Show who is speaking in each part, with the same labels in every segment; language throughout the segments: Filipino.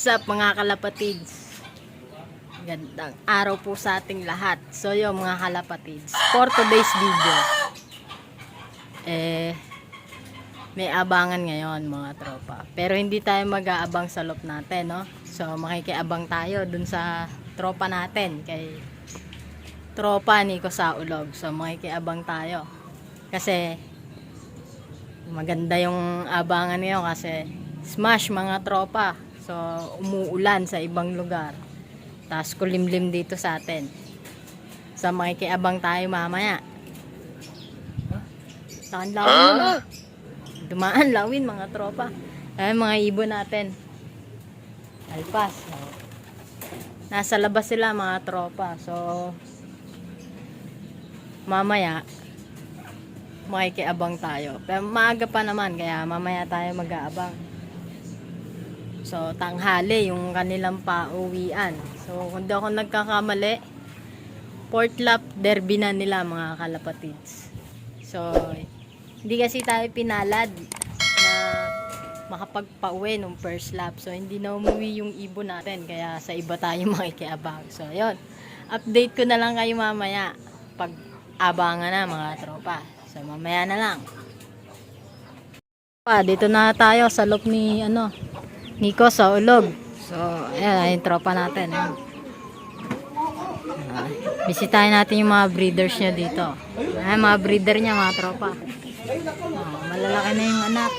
Speaker 1: up mga kalapatids? Gandang araw po sa ating lahat. So yung mga kalapatids, for today's video, may abangan ngayon mga tropa. Pero hindi tayo mag-aabang sa loop natin, no? So makikiabang tayo dun sa tropa natin, kay tropa Nico sa Ulog. So makikiabang tayo. Kasi maganda yung abangan ngayon kasi smash mga tropa. So umuulan sa ibang lugar. Tapos kulimlim dito sa atin. So makikiabang tayo mamaya. Saan lawin? Dumaan lawin mga tropa. Ay mga ibon natin. Alpas. Nasa labas sila mga tropa. So mamaya makikiabang tayo. Pero maaga pa naman kaya mamaya tayo mag-aabang. So tanghali yung kanilang pauwian. So kung di ako nagkakamali, Port Lap derby na nila mga kalapatids. So hindi kasi tayo pinalad na makapagpauwi nung first lap. So hindi na umuwi yung ibon natin kaya sa iba tayo makikiabang. So ayun, update ko na lang kayo mamaya pag abangan na mga tropa. So mamaya na lang. Dito na tayo sa loop ni Nico sa Ulog. So ayan yung tropa natin. Bisitahin natin yung mga breeders niya dito. Ayan mga breeder niya mga tropa. Malalaki na yung anak.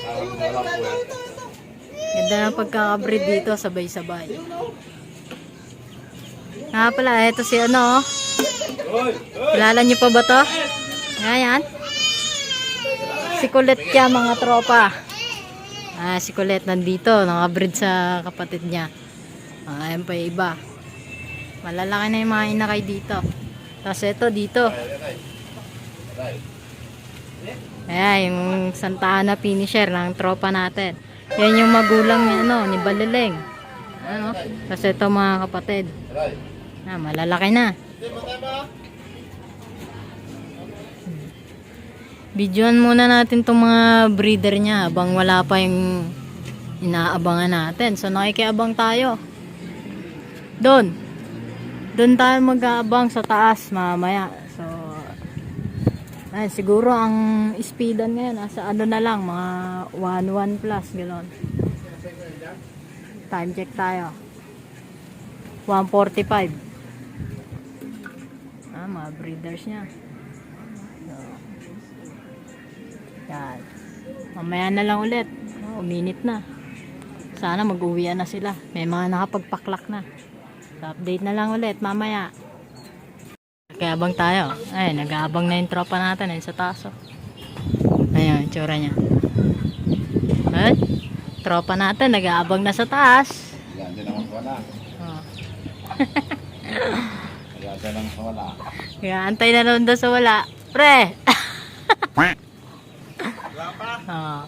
Speaker 1: Ganda na pagkakabreed dito, sabay-sabay. Pala, eto si kilala niyo pa ba to? Ayan. Si Kulit kya mga tropa. Si Kulit nandito, nakabreed sa kapatid niya. Ayan pa yung iba. Malalaki na yung mga inakay dito. Tapos ito dito. Ayan, yung Santa Ana finisher ng tropa natin. Yan yung magulang ni Balileng. Tapos ito mga kapatid. Malalaki na. Videoan muna natin itong mga breeder niya habang wala pa yung inaabangan natin. So nakikiabang tayo. Doon tayo mag-aabang sa taas mamaya. So siguro ang speedan ngayon nasa na lang, mga 1 plus gano'n. Time check tayo. 1:45. Mga breeders niya. So, yan. Mamaya na lang ulit. Uminit na. Sana mag-uwian na sila. May mga nakapagpaklak na. So, update na lang ulit mamaya. Nag-aabang tayo. Ay, nag-aabang na yung tropa natin sa taso. Ayun, tsura niya. Ay, tropa natin nag-aabang na sa taas.
Speaker 2: Ganda naman wala. Ganda naman wala.
Speaker 1: Kaya antay na naman daw sa wala. Pre!
Speaker 2: Wala pa?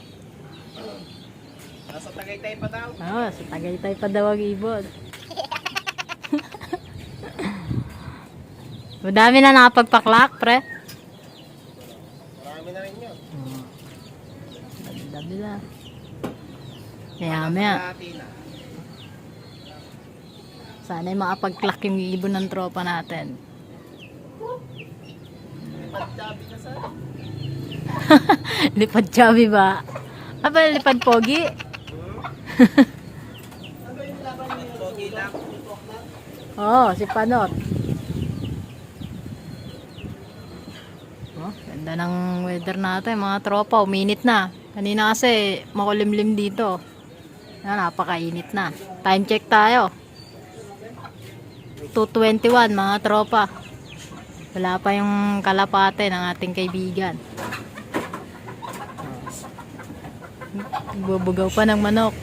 Speaker 2: Nasa Tagaytay pa daw?
Speaker 1: Sa Tagaytay pa daw ang ibon. Madami na nakapagpaklak, pre.
Speaker 2: Marami na rin yun.
Speaker 1: Dami na. Maya. Sana makapag-clack yung ibon ng tropa natin.
Speaker 2: Lipad chubby ka sir.
Speaker 1: Lipad chubby ba? Lipad pogi?
Speaker 2: Ano yung laban niyo? Pogi lang.
Speaker 1: Si Panot. Ganda ng weather natin mga tropa. Uminit na. Kanina kasi makulimlim dito. Napakainit na. Time check tayo. 2:21 mga tropa. Wala pa yung kalapate ng ating kaibigan. Bubugaw pa ng manok.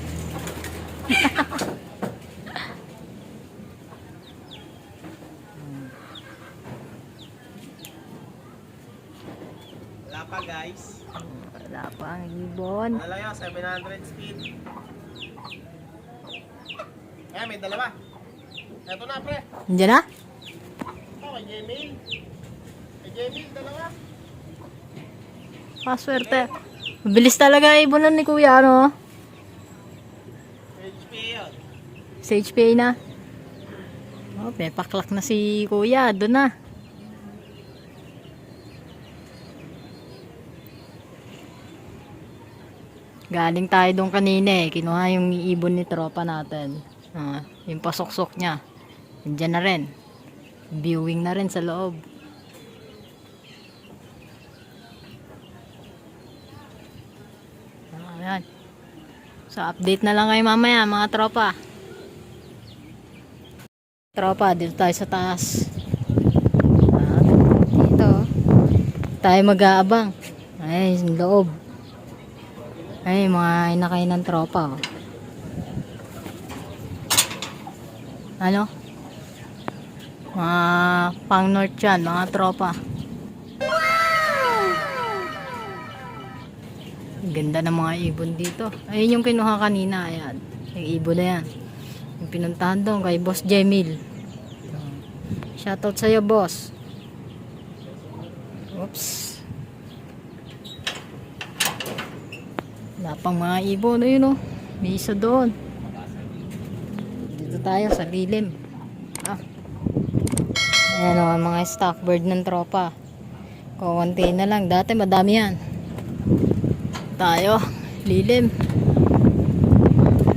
Speaker 2: Wala pa guys.
Speaker 1: Wala pa ang ibon.
Speaker 2: Wala yun, 700 speed. May dalawa. Eto na pre.
Speaker 1: Nandiyan na?
Speaker 2: Kay Jemil. Kay Jemil, dalawa.
Speaker 1: Swerte. Mabilis talaga ibonan ni Kuya,
Speaker 2: HP yun.
Speaker 1: Sa HPA na. Oh, may paklak na si kuya. Doon na. Galing tayo doon kanina eh. Kinuha yung ibon ni tropa natin. Yung pasok-sok niya. Nandiyan na rin. Viewing na rin sa loob. Ayan. So update na lang kayo mamaya mga tropa. Tropa, dito tayo sa taas. Dito. Tayo mag-aabang. Ay, yung loob. Ay, mga inakay ng tropa. Oh. Ano? Mga pang north yan, mga tropa. Ganda ng mga ibon dito. Ayun yung kinuha kanina. Ayan. Yung ibon na yan. Yung pinuntahan doon kay Boss Jemil. Shoutout sa'yo, boss. Oops. Wala pang mga ibon. Ayun o. May isa doon. Dito tayo sa lilim. Ayan o. Mga stock bird ng tropa. Kukunti na lang. Dati madami yan. Tayo. Lilim.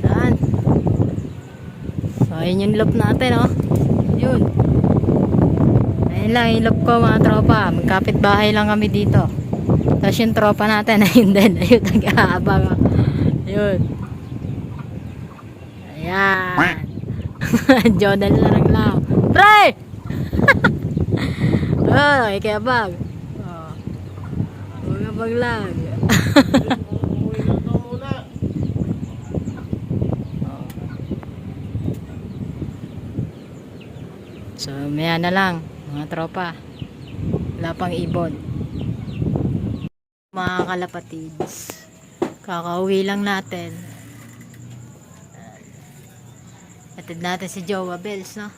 Speaker 1: Saan? So, ayun yung loop natin o. Yun. Ayun lang yung loop ko mga tropa. Magkapit bahay lang kami dito. Tapos yung tropa natin, ayun din. Ayun, nag-aabang. Ayun. Ayan. Jonel na lang lang. Pre! Oh, ikiabag. Oh. Magabag lang.
Speaker 2: Uwi lang daw muna.
Speaker 1: So, maya na lang, mga tropa. Wala pang ibon. Mga kalapatids, kakauwi lang natin. Atid natin si Jowa Bells, no?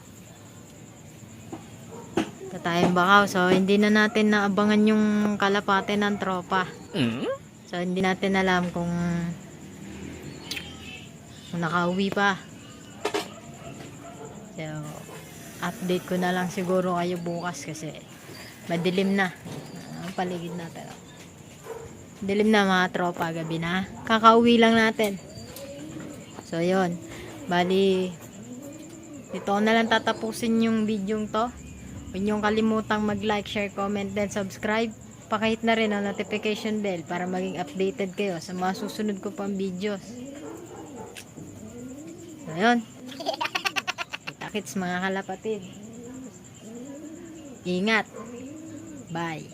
Speaker 1: Ito tayong bakaw. So, hindi na natin naabangan yung kalapate ng tropa. So, hindi natin alam kung nakauwi pa. So, update ko na lang siguro kayo bukas kasi madilim na ang paligid natin. Dilim na mga tropa, gabi na. Kakauwi lang natin. So, yun. Bali, dito ko na lang tatapusin yung video to. Huwag niyong kalimutang mag-like, share, comment, and subscribe. Pakihit na rin ang notification bell para maging updated kayo sa mga susunod ko pang videos. So, yun. Kita-kits mga kalapatid. Ingat. Bye.